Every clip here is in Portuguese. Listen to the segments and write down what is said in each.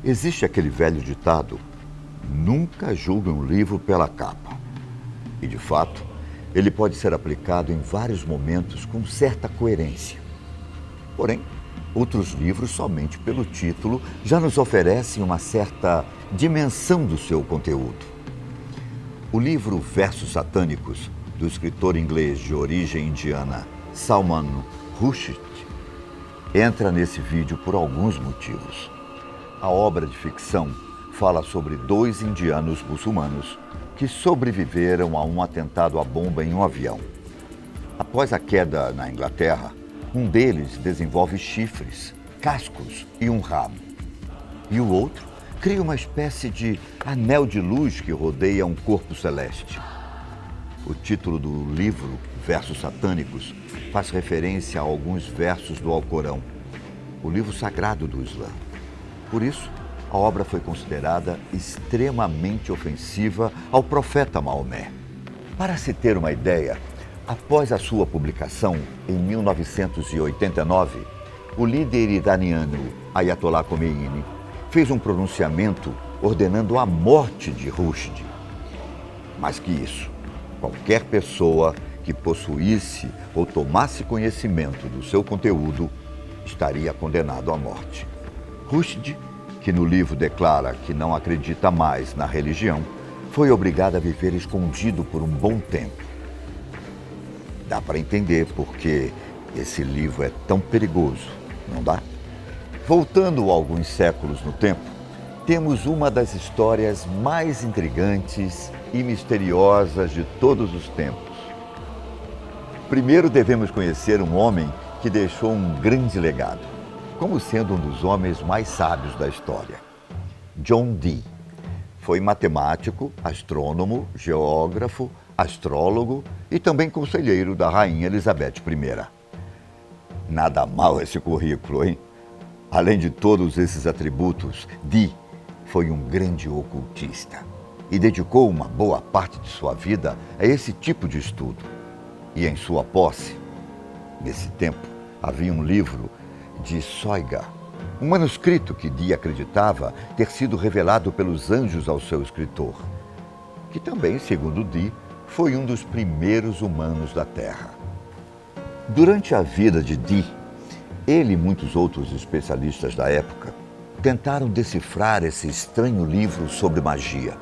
Existe aquele velho ditado: nunca julgue um livro pela capa. E, de fato, ele pode ser aplicado em vários momentos com certa coerência. Porém, outros livros, somente pelo título, já nos oferecem uma certa dimensão do seu conteúdo. O livro Versos Satânicos, do escritor inglês de origem indiana Salman Rushdie, entra nesse vídeo por alguns motivos. A obra de ficção fala sobre 2 indianos muçulmanos que sobreviveram a um atentado à bomba em um avião. Após a queda na Inglaterra, um deles desenvolve chifres, cascos e um rabo. E o outro cria uma espécie de anel de luz que rodeia um corpo celeste. O título do livro, Versos Satânicos, faz referência a alguns versos do Alcorão, o livro sagrado do Islã. Por isso, a obra foi considerada extremamente ofensiva ao profeta Maomé. Para se ter uma ideia, após a sua publicação, em 1989, o líder iraniano Ayatollah Khomeini fez um pronunciamento ordenando a morte de Rushdie. Mais que isso, qualquer pessoa que possuísse ou tomasse conhecimento do seu conteúdo estaria condenado à morte. Rushdie, que no livro declara que não acredita mais na religião, foi obrigado a viver escondido por um bom tempo. Dá para entender por que esse livro é tão perigoso, não dá? Voltando alguns séculos no tempo, temos uma das histórias mais intrigantes e misteriosas de todos os tempos. Primeiro devemos conhecer um homem que deixou um grande legado, como sendo um dos homens mais sábios da história. John Dee foi matemático, astrônomo, geógrafo, astrólogo e também conselheiro da Rainha Elizabeth I. Nada mal esse currículo, hein? Além de todos esses atributos, Dee foi um grande ocultista e dedicou uma boa parte de sua vida a esse tipo de estudo. E em sua posse, nesse tempo, havia um livro de Soiga, um manuscrito que Dee acreditava ter sido revelado pelos anjos ao seu escritor, que também, segundo Dee, foi um dos primeiros humanos da Terra. Durante a vida de Dee, ele e muitos outros especialistas da época tentaram decifrar esse estranho livro sobre magia,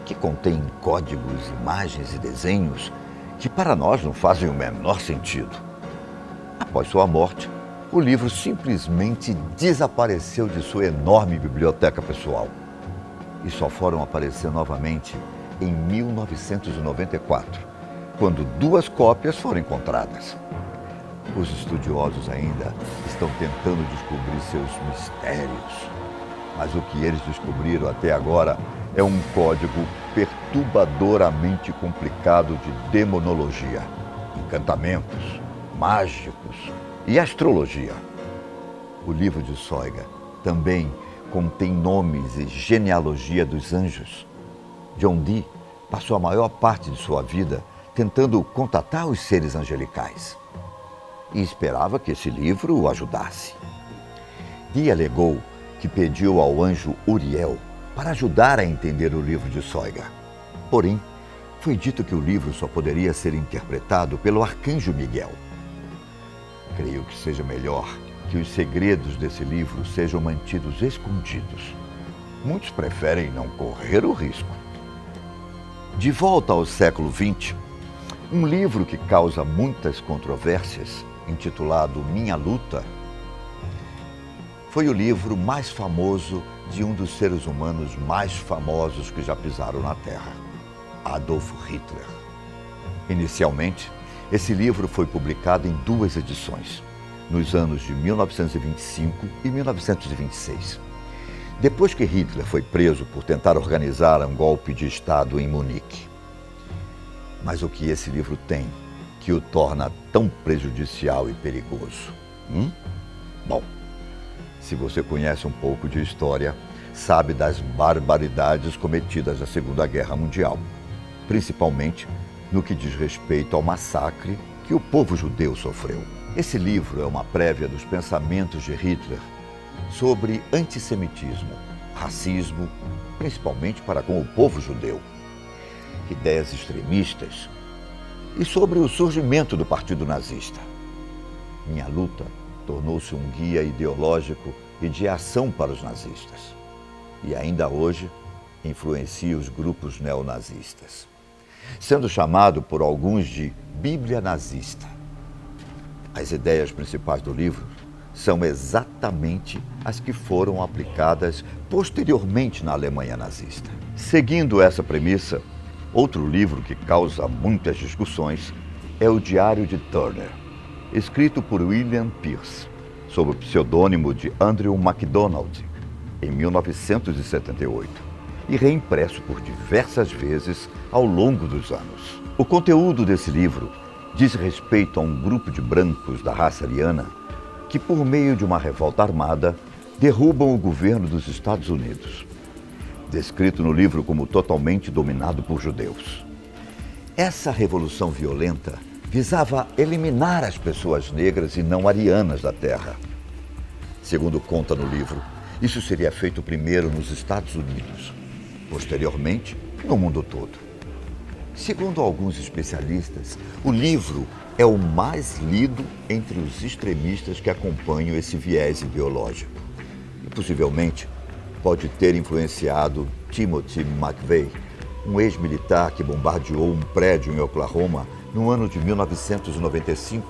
que contém códigos, imagens e desenhos que para nós não fazem o menor sentido. Após sua morte, o livro simplesmente desapareceu de sua enorme biblioteca pessoal e só foram aparecer novamente em 1994, quando 2 cópias foram encontradas. Os estudiosos ainda estão tentando descobrir seus mistérios, mas o que eles descobriram até agora é um código perturbadoramente complicado de demonologia, encantamentos, mágicos e astrologia. O livro de Soiga também contém nomes e genealogia dos anjos. John Dee passou a maior parte de sua vida tentando contatar os seres angelicais e esperava que esse livro o ajudasse. Dee alegou que pediu ao anjo Uriel para ajudar a entender o livro de Soiga. Porém, foi dito que o livro só poderia ser interpretado pelo arcanjo Miguel. Creio que seja melhor que os segredos desse livro sejam mantidos escondidos. Muitos preferem não correr o risco. De volta ao século XX, um livro que causa muitas controvérsias, intitulado Minha Luta, foi o livro mais famoso de um dos seres humanos mais famosos que já pisaram na Terra, Adolf Hitler. Inicialmente, esse livro foi publicado em 2 edições, nos anos de 1925 e 1926. Depois que Hitler foi preso por tentar organizar um golpe de Estado em Munique. Mas o que esse livro tem que o torna tão prejudicial e perigoso? Bom, se você conhece um pouco de história, sabe das barbaridades cometidas na Segunda Guerra Mundial, principalmente no que diz respeito ao massacre que o povo judeu sofreu. Esse livro é uma prévia dos pensamentos de Hitler sobre antissemitismo, racismo, principalmente para com o povo judeu, ideias extremistas e sobre o surgimento do Partido Nazista. Minha luta tornou-se um guia ideológico e de ação para os nazistas. E ainda hoje influencia os grupos neonazistas, sendo chamado por alguns de Bíblia nazista. As ideias principais do livro são exatamente as que foram aplicadas posteriormente na Alemanha nazista. Seguindo essa premissa, outro livro que causa muitas discussões é o Diário de Turner, escrito por William Pierce, sob o pseudônimo de Andrew MacDonald, em 1978, e reimpresso por diversas vezes ao longo dos anos. O conteúdo desse livro diz respeito a um grupo de brancos da raça ariana que, por meio de uma revolta armada, derrubam o governo dos Estados Unidos, descrito no livro como totalmente dominado por judeus. Essa revolução violenta visava eliminar as pessoas negras e não arianas da Terra. Segundo conta no livro, isso seria feito primeiro nos Estados Unidos, posteriormente no mundo todo. Segundo alguns especialistas, o livro é o mais lido entre os extremistas que acompanham esse viés ideológico e possivelmente pode ter influenciado Timothy McVeigh, um ex-militar que bombardeou um prédio em Oklahoma no ano de 1995,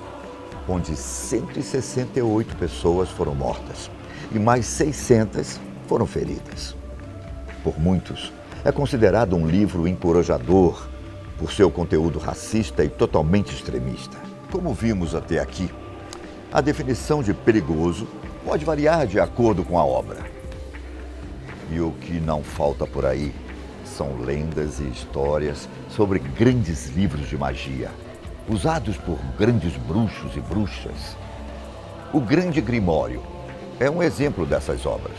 onde 168 pessoas foram mortas e mais 600 foram feridas. Por muitos, é considerado um livro encorajador por seu conteúdo racista e totalmente extremista. Como vimos até aqui, a definição de perigoso pode variar de acordo com a obra. E o que não falta por aí são lendas e histórias sobre grandes livros de magia, usados por grandes bruxos e bruxas. O Grande Grimório é um exemplo dessas obras.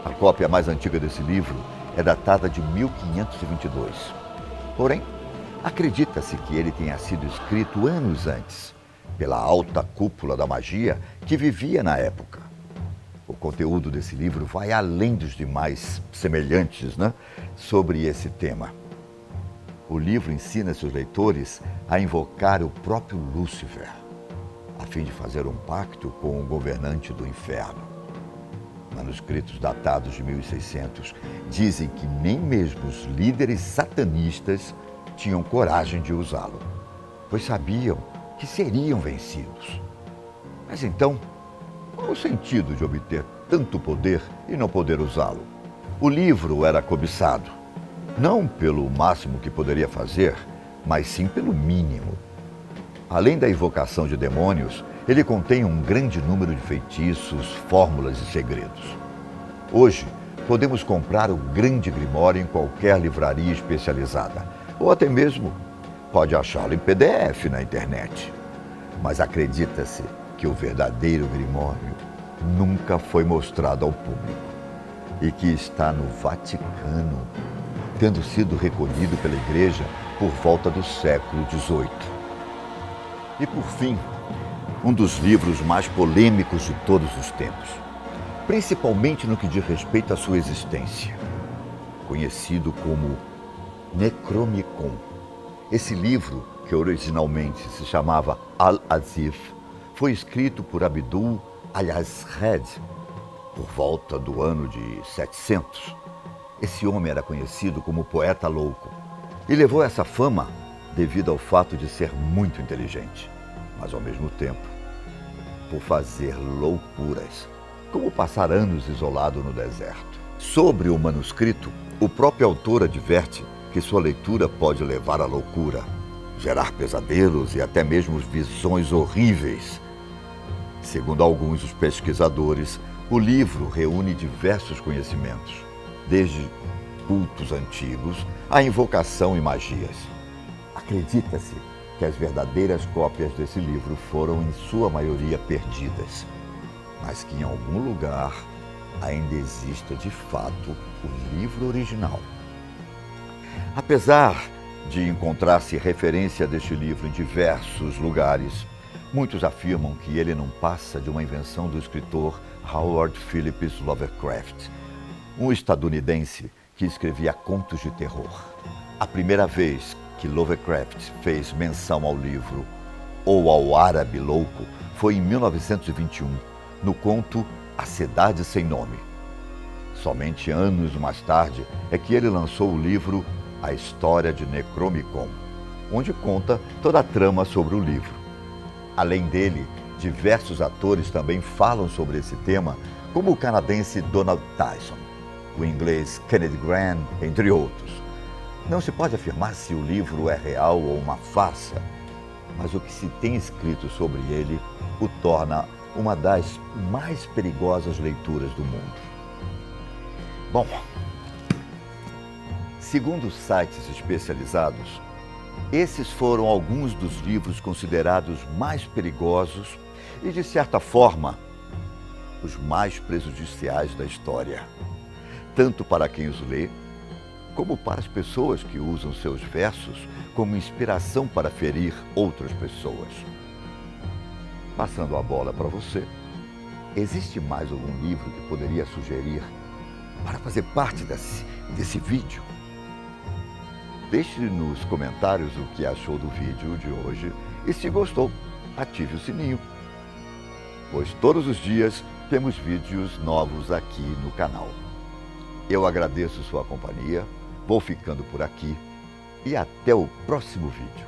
A cópia mais antiga desse livro é datada de 1522. Porém, acredita-se que ele tenha sido escrito anos antes, pela alta cúpula da magia que vivia na época. O conteúdo desse livro vai além dos demais semelhantes, sobre esse tema. O livro ensina seus leitores a invocar o próprio Lúcifer, a fim de fazer um pacto com o governante do inferno. Manuscritos datados de 1600 dizem que nem mesmo os líderes satanistas tinham coragem de usá-lo, pois sabiam que seriam vencidos. Mas então, qual o sentido de obter tanto poder e não poder usá-lo? O livro era cobiçado, não pelo máximo que poderia fazer, mas sim pelo mínimo. Além da invocação de demônios, ele contém um grande número de feitiços, fórmulas e segredos. Hoje, podemos comprar o Grande Grimório em qualquer livraria especializada, ou até mesmo pode achá-lo em PDF na internet. Mas acredita-se que o verdadeiro Grimório nunca foi mostrado ao público e que está no Vaticano, tendo sido recolhido pela Igreja por volta do século XVIII. E por fim, um dos livros mais polêmicos de todos os tempos, principalmente no que diz respeito à sua existência, conhecido como Necronomicon. Esse livro, que originalmente se chamava Al-Azif, foi escrito por Abdul al-Azred por volta do ano de 700. Esse homem era conhecido como poeta louco e levou essa fama devido ao fato de ser muito inteligente, mas ao mesmo tempo por fazer loucuras, como passar anos isolado no deserto. Sobre o manuscrito, o próprio autor adverte que sua leitura pode levar à loucura, gerar pesadelos e até mesmo visões horríveis. Segundo alguns dos pesquisadores, o livro reúne diversos conhecimentos, desde cultos antigos à invocação e magias. Acredita-se que as verdadeiras cópias desse livro foram, em sua maioria, perdidas, mas que em algum lugar ainda exista de fato o livro original. Apesar de encontrar-se referência deste livro em diversos lugares, muitos afirmam que ele não passa de uma invenção do escritor Howard Phillips Lovecraft, um estadunidense que escrevia contos de terror. A primeira vez que Lovecraft fez menção ao livro ou ao árabe louco foi em 1921, no conto A Cidade Sem Nome. Somente anos mais tarde é que ele lançou o livro A História de Necromicon, onde conta toda a trama sobre o livro. Além dele, diversos atores também falam sobre esse tema, como o canadense Donald Tyson, o inglês Kenneth Grant, entre outros. Não se pode afirmar se o livro é real ou uma farsa, mas o que se tem escrito sobre ele o torna uma das mais perigosas leituras do mundo. Bom, segundo sites especializados, esses foram alguns dos livros considerados mais perigosos e, de certa forma, os mais prejudiciais da história, tanto para quem os lê, como para as pessoas que usam seus versos como inspiração para ferir outras pessoas. Passando a bola para você, existe mais algum livro que poderia sugerir para fazer parte desse vídeo? Deixe nos comentários o que achou do vídeo de hoje e, se gostou, ative o sininho, pois todos os dias temos vídeos novos aqui no canal. Eu agradeço sua companhia, vou ficando por aqui e até o próximo vídeo.